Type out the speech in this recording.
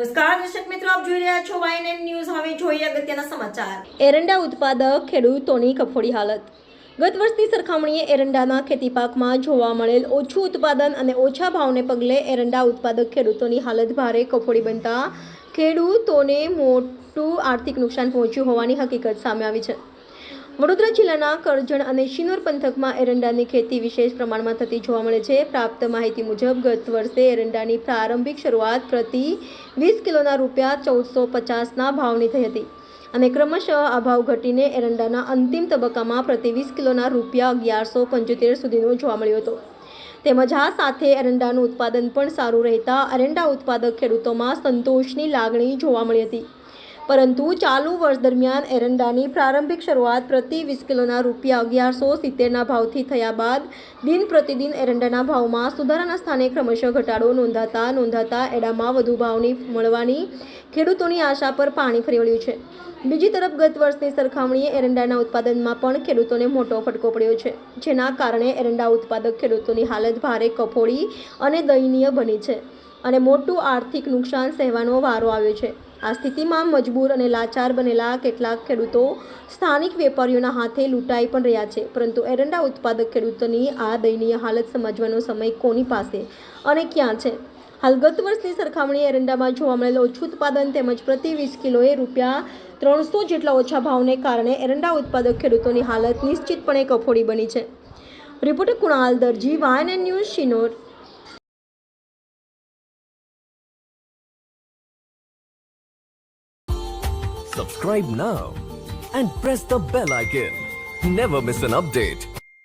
નમસ્કાર દર્શક મિત્રો, આપ જોઈ રહ્યા છો YNN ન્યૂઝ. હવે જોઈએ અગત્યના સમાચાર. એરંડા ઉત્પાદક ખેડૂતોની કફોડી હાલત. ગત વર્ષની સરખામણીએ એરંડાના ખેતી પાકમાં જોવા મળેલ ઓછું ઉત્પાદન અને ઓછા ભાવને પગલે એરંડા ઉત્પાદક ખેડૂતોની હાલત ભારે કફોડી બનતા ખેડૂતોને મોટું આર્થિક નુકસાન પહોંચ્યું હોવાની હકીકત સામે આવી છે. વડોદરા જિલ્લાના કરજણ અને શિનોર પંથકમાં એરંડાની ખેતી વિશેષ પ્રમાણમાં થતી જોવા મળે છે. પ્રાપ્ત માહિતી મુજબ ગત વર્ષે એરંડાની પ્રારંભિક શરૂઆત પ્રતિ 20 કિલોના ₹1450ના ભાવની થઈ હતી અને ક્રમશઃ આ ભાવ ઘટીને એરંડાના અંતિમ તબક્કામાં પ્રતિ 20 કિલોના ₹1175 સુધીનો જોવા મળ્યો હતો. તેમજ આ સાથે એરંડાનું ઉત્પાદન પણ સારું રહેતા એરંડા ઉત્પાદક ખેડૂતોમાં સંતોષની લાગણી જોવા મળી હતી. પરંતુ ચાલુ વર્ષ દરમિયાન એરંડાની પ્રારંભિક શરૂઆત પ્રતિ 20 કિલોના ₹1170ના ભાવથી થયા બાદ દિન પ્રતિદિન એરંડાના ભાવમાં સુધારાના સ્થાને ક્રમશઃ ઘટાડો નોંધાતા એડામાં વધુ ભાવની મળવાની ખેડૂતોની આશા પર પાણી ફરી વળ્યું છે. બીજી તરફ ગત વર્ષની સરખામણીએ એરંડાના ઉત્પાદનમાં પણ ખેડૂતોને મોટો ફટકો પડ્યો છે, જેના કારણે એરંડા ઉત્પાદક ખેડૂતોની હાલત ભારે કફોડી અને દયનીય બની છે અને મોટું આર્થિક નુકસાન સહેવાનો વારો આવ્યો છે. આ સ્થિતિમાં મજબૂર અને લાચાર બનેલા કેટલાક ખેડૂતો સ્થાનિક વેપારીઓના હાથે લૂંટાઈ પણ રહ્યા છે. પરંતુ એરંડા ઉત્પાદક ખેડૂતોની આ દયનીય હાલત સમજવાનો સમય કોની પાસે અને ક્યાં છે? હાલ ગત વર્ષની સરખામણીએ એરંડામાં જોવા મળેલ ઓછું ઉત્પાદન તેમજ પ્રતિ 20 કિલોએ ₹300 જેટલા ઓછા ભાવને કારણે એરંડા ઉત્પાદક ખેડૂતોની હાલત નિશ્ચિતપણે કફોડી બની છે. Reporter Kunal Darji, YNN news, Shinor. Subscribe now and press the bell icon. Never miss an update.